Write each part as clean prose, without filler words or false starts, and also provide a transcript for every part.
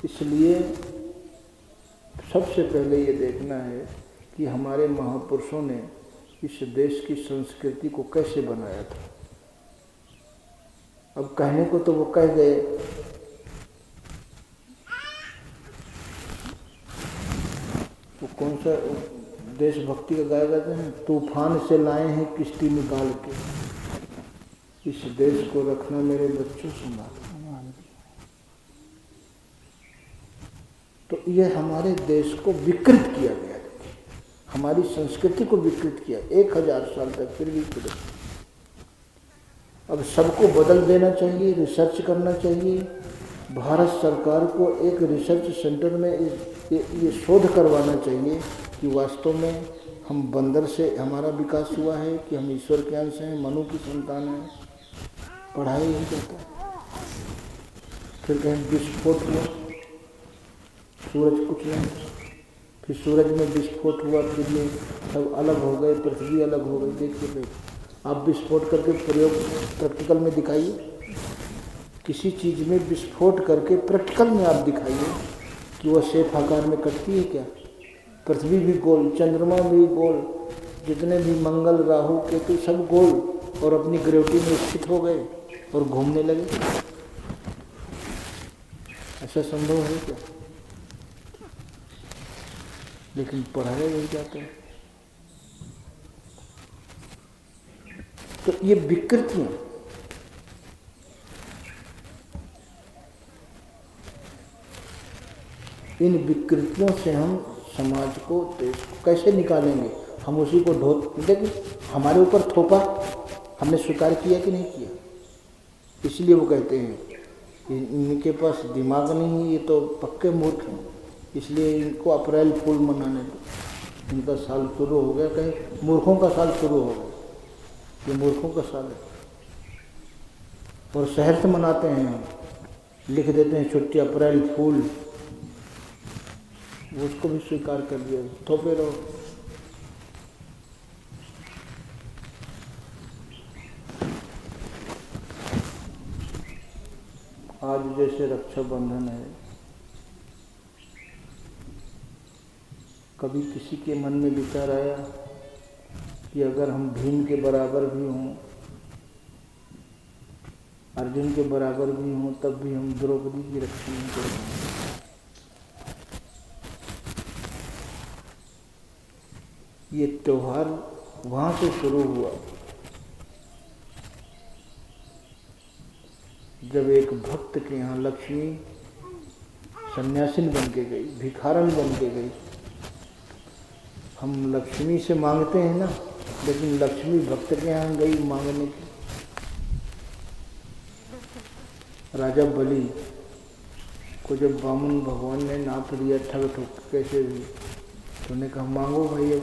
इसलिए सबसे पहले ये देखना है कि हमारे महापुरुषों ने इस देश की संस्कृति को कैसे बनाया था। अब कहने को तो वो कह गए, वो कौन सा देशभक्ति का गाया जाता है, तूफान से लाए हैं किश्ती निकाल के, इस देश को रखना मेरे बच्चों संभाल। तो ये हमारे देश को विकृत किया गया, हमारी संस्कृति को विकृत किया 1000 साल तक, फिर भी विकृत। अब सबको बदल देना चाहिए, रिसर्च करना चाहिए। भारत सरकार को एक रिसर्च सेंटर में ये शोध करवाना चाहिए कि वास्तव में हम बंदर से हमारा विकास हुआ है कि हम ईश्वर के अंश हैं, मनु की संतान हैं। पढ़ाई नहीं करता। फिर कहीं विस्फोट हुआ, सूरज कुछ नहीं, फिर सूरज में विस्फोट हुआ, फिर ये सब अलग हो गए, पृथ्वी अलग हो गई। देखिए आप विस्फोट करके प्रयोग प्रैक्टिकल में दिखाइए, किसी चीज़ में विस्फोट करके प्रैक्टिकल में आप दिखाइए कि वह शेप आकार में कटती है क्या। पृथ्वी भी गोल, चंद्रमा भी गोल, जितने भी मंगल राहु केतु सब गोल और अपनी ग्रेविटी में स्थित हो गए और घूमने लगे। ऐसा संभव है क्या? लेकिन पढ़ाया नहीं जाता है। तो ये विकृतियां, इन विकृतियों से हम समाज को, देश को कैसे निकालेंगे? हम उसी को देखिए हमारे ऊपर थोपा, हमने स्वीकार किया कि नहीं किया। इसलिए वो कहते हैं इनके पास दिमाग नहीं है, ये तो पक्के मूर्ख हैं, इसलिए इनको अप्रैल फूल मनाने दो। इनका साल शुरू हो गया, कहीं मूर्खों का साल शुरू हो गया, ये मूर्खों का साल है। और शहर से मनाते हैं, हम लिख देते हैं छुट्टी अप्रैल फूल, उसको भी स्वीकार कर लिया, थोपे रहो। आज जैसे रक्षाबंधन है, कभी किसी के मन में विचार आया कि अगर हम भीम के बराबर भी हों, अर्जुन के बराबर भी हों, तब भी हम द्रौपदी की रक्षा नहीं कर पाएंगे। ये त्योहार वहाँ से शुरू हुआ जब एक भक्त के यहाँ लक्ष्मी सन्यासिन बन के गई, भिखारन बन के गई। हम लक्ष्मी से मांगते हैं ना, लेकिन लक्ष्मी भक्त के यहाँ गई मांगने की। राजा बलि को जब वामन भगवान ने नाप दिया ठग ठग कैसे भी, तो उन्होंने कहा मांगो भाई।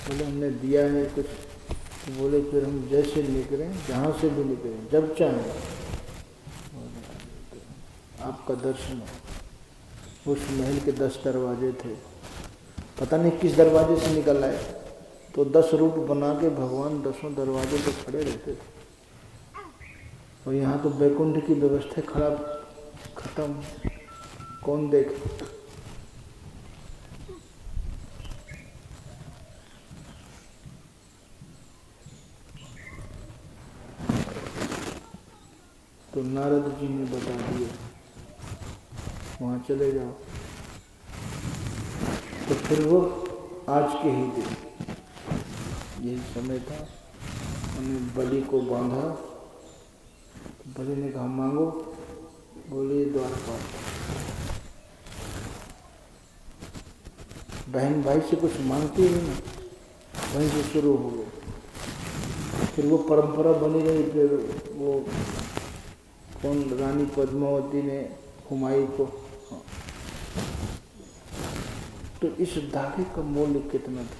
बोले हमने दिया है कुछ, तो बोले फिर हम जैसे निकलें, जहाँ से भी निकलें, जब चाहें आपका दर्शन हो। उस महल के 10 दरवाजे थे, पता नहीं किस दरवाजे से निकल आए, तो 10 रूप बना के भगवान 10 दरवाजे पे खड़े रहते थे। और यहाँ तो बैकुंठ की व्यवस्था खत्म, कौन देखे। तो नारद जी ने बता दिया वहाँ चले जाओ। तो फिर वो आज के ही दिन, यही समय था, उन्होंने बलि को बांधा। बलि ने कहा मांगो, बोले द्वारपाल। बहन भाई से कुछ मांगती ही ना, वहीं से शुरू हो गए। फिर वो परंपरा बनी रही। फिर वो कौन, रानी पद्मावती ने हुमायूं को, तो इस धागे का मूल्य कितना था।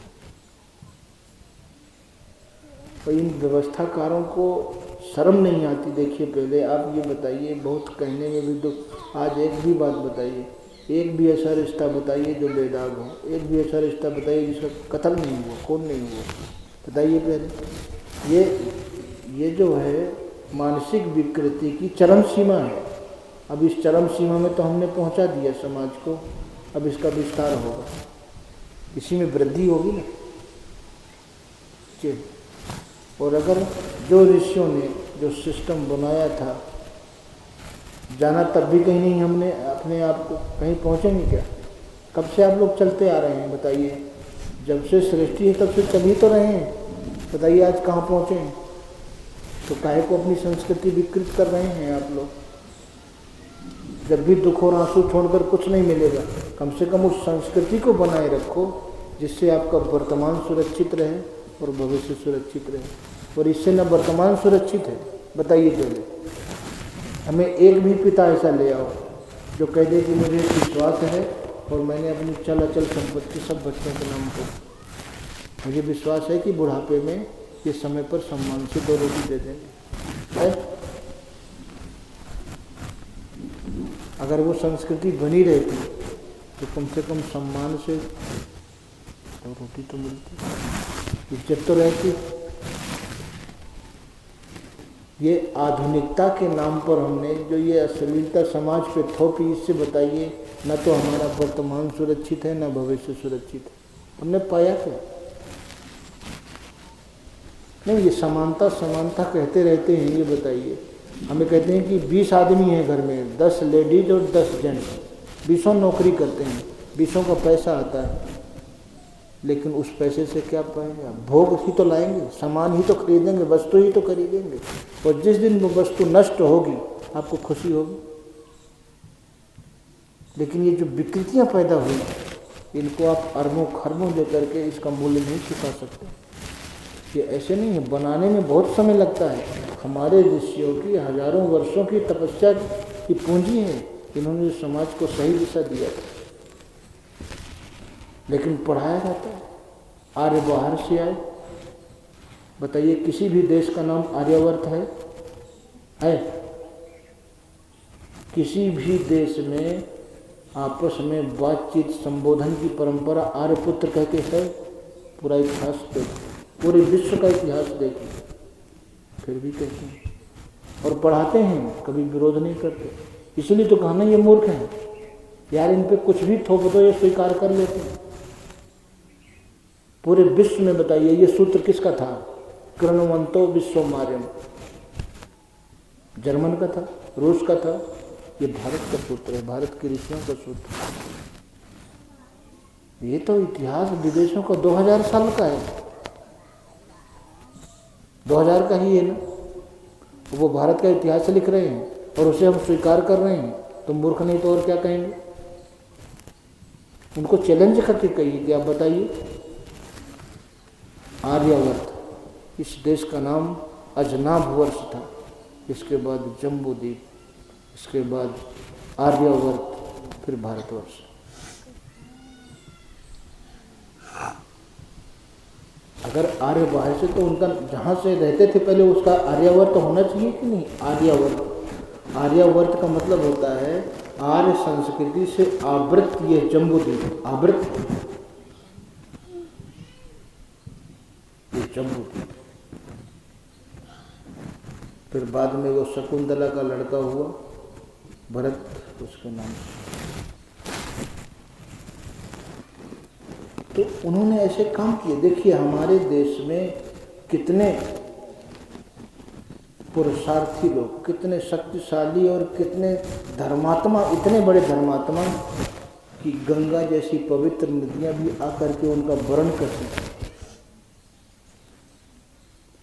और इन व्यवस्थाकारों को शर्म नहीं आती। देखिए पहले आप ये बताइए, बहुत कहने में भी दुख, आज एक भी बात बताइए, एक भी ऐसा रिश्ता बताइए जो बेदाग हो, एक भी ऐसा रिश्ता बताइए जिसका कत्ल नहीं हुआ, कौन नहीं हुआ, बताइए पहले। ये जो है मानसिक विकृति की चरम सीमा है। अब इस चरम सीमा में तो हमने पहुंचा दिया समाज को, अब इसका विस्तार होगा, इसी में वृद्धि होगी ना। और अगर जो ऋषियों ने जो सिस्टम बनाया था, जाना तब भी कहीं नहीं हमने अपने आप को, कहीं पहुँचेंगे क्या? कब से आप लोग चलते आ रहे हैं बताइए? जब से सृष्टि है तब से चल तो रहे हैं, बताइए आज कहाँ पहुँचे हैं? तो काहे को अपनी संस्कृति विकृत कर रहे हैं आप लोग? जब भी दुख और आंसू छोड़कर कुछ नहीं मिलेगा, कम से कम उस संस्कृति को बनाए रखो जिससे आपका वर्तमान सुरक्षित रहे और भविष्य सुरक्षित रहे। और इससे न वर्तमान सुरक्षित है, बताइए पहले हमें एक भी पिता ऐसा ले आओ जो कह दे कि मुझे विश्वास है और मैंने अपनी चल अचल संपत्ति सब बच्चों के नाम पर, मुझे विश्वास है कि बुढ़ापे में ये समय पर सम्मान से 2 रोटी दे देंगे है? अगर वो संस्कृति बनी रहती तो कम से कम सम्मान से 2 रोटी तो मिलती, इज्जत तो रहती। ये आधुनिकता के नाम पर हमने जो ये अश्लीलता समाज पे थोपी, इससे बताइए न तो हमारा वर्तमान सुरक्षित है न भविष्य सुरक्षित है। हमने पाया क्या? नहीं, ये समानता समानता कहते रहते हैं, ये बताइए। हमें कहते हैं कि 20 आदमी हैं घर में, 10 लेडीज और 10 जेंट्स, 20 नौकरी करते हैं, 20 का पैसा आता है, लेकिन उस पैसे से क्या पाएंगे? भोग ही तो लाएंगे, सामान ही तो खरीदेंगे, वस्तु ही तो खरीदेंगे, और जिस दिन वो वस्तु नष्ट होगी आपको खुशी होगी। लेकिन ये जो विकृतियां पैदा हुई, इनको आप अरबों खरबों दे करके इसका मूल्य नहीं चुका सकते। ये ऐसे नहीं है, बनाने में बहुत समय लगता है। हमारे ऋषियों की हजारों वर्षों की तपस्या की पूंजी है, इन्होंने समाज को सही दिशा दिया था। लेकिन पढ़ाया जाता है आर्य बाहर से आए। बताइए किसी भी देश का नाम आर्यावर्त है? किसी भी देश में आपस में बातचीत संबोधन की परंपरा आर्यपुत्र कहते हैं? पूरा इतिहास देखिए, पूरे विश्व का इतिहास देखिए, फिर भी कहते हैं और पढ़ाते हैं, कभी विरोध नहीं करते। इसलिए तो कहना ये मूर्ख है यार, इन पे कुछ भी थोप दो ये स्वीकार कर लेते हैं। पूरे विश्व में बताइए ये सूत्र किसका था? कृणवंतो विश्वमार्यम, जर्मन का था, रूस का था, ये भारत का सूत्र है, भारत के ऋषियों का सूत्र। ये तो इतिहास विदेशों का 2000 साल का है, 2000 का ही है ना। वो भारत का इतिहास लिख रहे हैं और उसे हम स्वीकार कर रहे हैं, तो मूर्ख नहीं तो और क्या कहेंगे? उनको चैलेंज करके कहिए कि आप बताइए। आर्यावर्त, इस देश का नाम अजनाभ वर्ष था, इसके बाद जम्बूद्वीप, इसके बाद आर्यावर्त, फिर भारतवर्ष। अगर आर्य बाहर से, तो उनका जहाँ से रहते थे पहले उसका आर्यावर्त होना चाहिए कि नहीं? आर्यावर्त, आर्यावर्त का मतलब होता है आर्य संस्कृति से आवृत ये जम्बूद्वीप, आवृत ये जम्बूद्वीप। फिर बाद में वो शकुंतला का लड़का हुआ भरत, उसके नाम से। तो उन्होंने ऐसे काम किए। देखिए हमारे देश में कितने पुरुषार्थी लोग, कितने शक्तिशाली और कितने धर्मात्मा, इतने बड़े धर्मात्मा कि गंगा जैसी पवित्र नदियां भी आकर के उनका वर्ण करती हैं।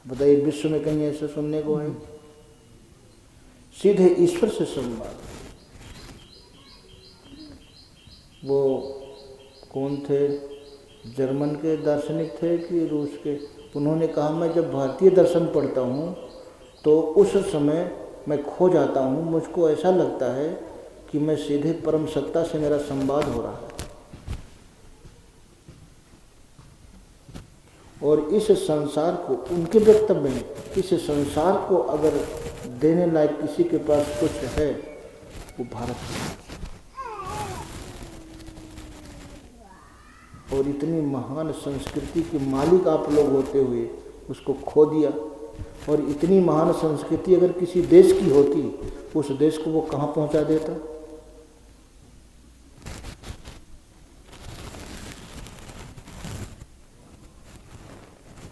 बताइए विश्व में कहीं ऐसा सुनने को है? सीधे ईश्वर से संवाद। वो कौन थे, जर्मन के दार्शनिक थे कि रूस के? उन्होंने कहा मैं जब भारतीय दर्शन पढ़ता हूँ तो उस समय मैं खो जाता हूँ, मुझको ऐसा लगता है कि मैं सीधे परम सत्ता से मेरा संवाद हो रहा है। और इस संसार को, उनके वक्तव्य में, इस संसार को अगर देने लायक किसी के पास कुछ है वो भारत है। और इतनी महान संस्कृति के मालिक आप लोग होते हुए उसको खो दिया। और इतनी महान संस्कृति अगर किसी देश की होती, उस देश को वो कहाँ पहुँचा देता।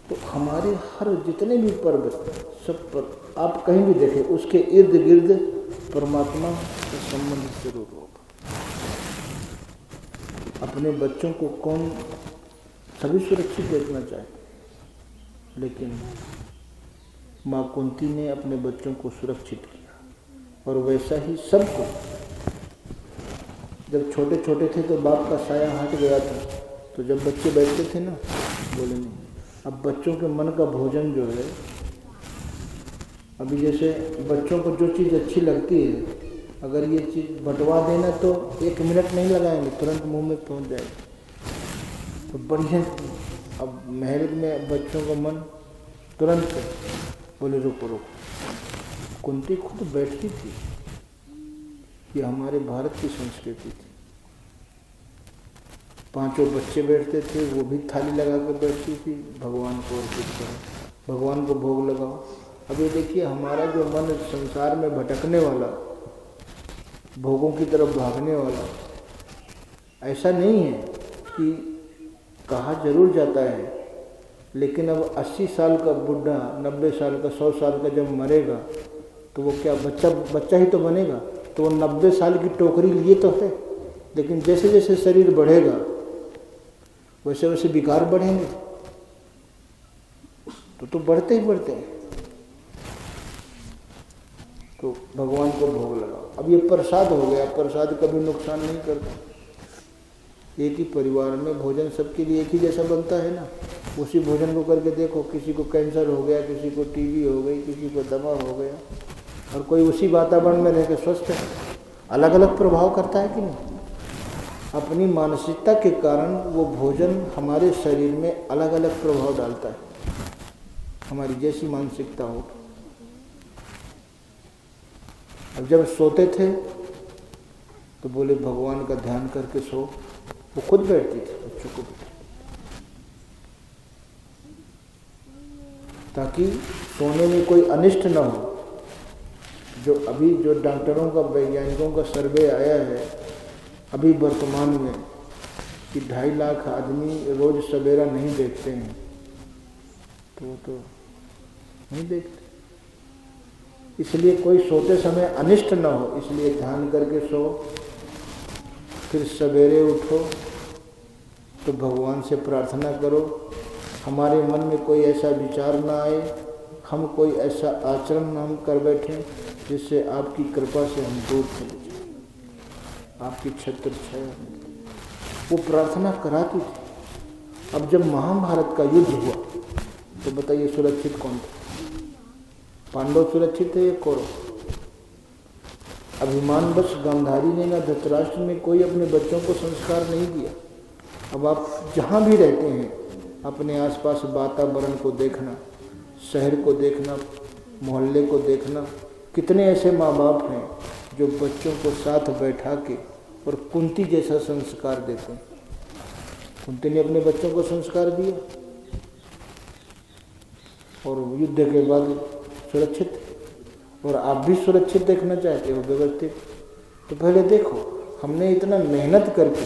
तो हमारे हर जितने भी पर्व, सब पर आप कहीं भी देखें, उसके इर्द गिर्द परमात्मा का संबंध जरूर होगा। अपने बच्चों को कौन, सभी सुरक्षित देखना चाहे, लेकिन माँ कुंती ने अपने बच्चों को सुरक्षित किया। और वैसा ही सबको, जब छोटे छोटे थे तो बाप का साया हट गया था, तो जब बच्चे बैठते थे ना, बोले नहीं। अब बच्चों के मन का भोजन जो है, अभी जैसे बच्चों को जो चीज़ अच्छी लगती है, अगर ये चीज़ बंटवा देना तो 1 मिनट नहीं लगाएंगे, तुरंत मुंह में पहुंच जाएगी। तो बढ़िया, अब महल में बच्चों का मन तुरंत बोले रुको रुको। कुंती खुद बैठती थी, ये हमारे भारत की संस्कृति थी। 5 बच्चे बैठते थे, वो भी थाली लगा कर बैठती थी, भगवान को अर्पित करो, भगवान को भोग लगाओ। अब ये देखिए, हमारा जो मन संसार में भटकने वाला, भोगों की तरफ भागने वाला, ऐसा नहीं है कि कहा जरूर जाता है, लेकिन अब 80 साल का बुढ़ा, 90 साल का, 100 साल का जब मरेगा, तो वो क्या बच्चा ही तो बनेगा। तो वो 90 साल की टोकरी लिए तो है, लेकिन जैसे जैसे शरीर बढ़ेगा वैसे वैसे विकार बढ़ेंगे, तो बढ़ते ही बढ़ते हैं। तो भगवान को भोग लगाओ। अब ये प्रसाद हो गया, प्रसाद कभी नुकसान नहीं करता। एक ही परिवार में भोजन सबके लिए एक ही जैसा बनता है ना, उसी भोजन को करके देखो, किसी को कैंसर हो गया, किसी को टीबी हो गई, किसी को दमा हो गया, और कोई उसी वातावरण में रह के स्वस्थ है। अलग अलग प्रभाव करता है कि नहीं। अपनी मानसिकता के कारण वो भोजन हमारे शरीर में अलग अलग प्रभाव डालता है, हमारी जैसी मानसिकता हो। अब जब सोते थे तो बोले भगवान का ध्यान करके सो, वो खुद बैठती थी बच्चों को, ताकि सोने में कोई अनिष्ट न हो। जो डॉक्टरों का, वैज्ञानिकों का सर्वे आया है अभी वर्तमान में, कि 2.5 लाख आदमी रोज सवेरा नहीं देखते हैं, तो नहीं देखते। इसलिए कोई सोते समय अनिष्ट न हो, इसलिए ध्यान करके सो, फिर सवेरे उठो तो भगवान से प्रार्थना करो, हमारे मन में कोई ऐसा विचार ना आए, हम कोई ऐसा आचरण ना हम कर बैठें जिससे आपकी कृपा से हम दूर चले जाएं, आपकी छत्र छाया। वो प्रार्थना कराती थी। अब जब महाभारत का युद्ध हुआ तो बताइए सुरक्षित कौन था? पांडव सुरक्षित थे या कौरव? अभिमानवश गांधारी ने ना धृतराष्ट्र ने कोई अपने बच्चों को संस्कार नहीं दिया। अब आप जहाँ भी रहते हैं, अपने आसपास वातावरण को देखना, शहर को देखना, मोहल्ले को देखना, कितने ऐसे माँ बाप हैं जो बच्चों को साथ बैठा के और कुंती जैसा संस्कार देते हैं। कुंती ने अपने बच्चों को संस्कार दिया और युद्ध के बाद सुरक्षित। और आप भी सुरक्षित देखना चाहते हो, व्यवस्थित, तो पहले देखो हमने इतना मेहनत करके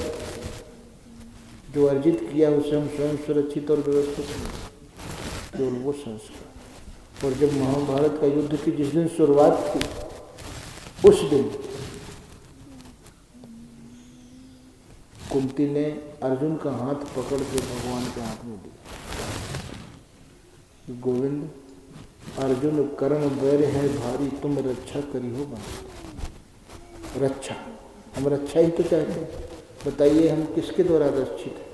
जो अर्जित किया उसे हम स्वयं सुरक्षित और व्यवस्थित हैं, केवल वो संस्कार। और जब महाभारत का युद्ध की जिस दिन शुरुआत थी, उस दिन कुंती ने अर्जुन का हाथ पकड़ के भगवान के हाथ में दिया। गोविंद, अर्जुन करण बैर है भारी, तुम रक्षा करी हो बात। रक्षा, हम रक्षा ही तो चाहते हैं। बताइए हम किसके द्वारा रक्षित हैं?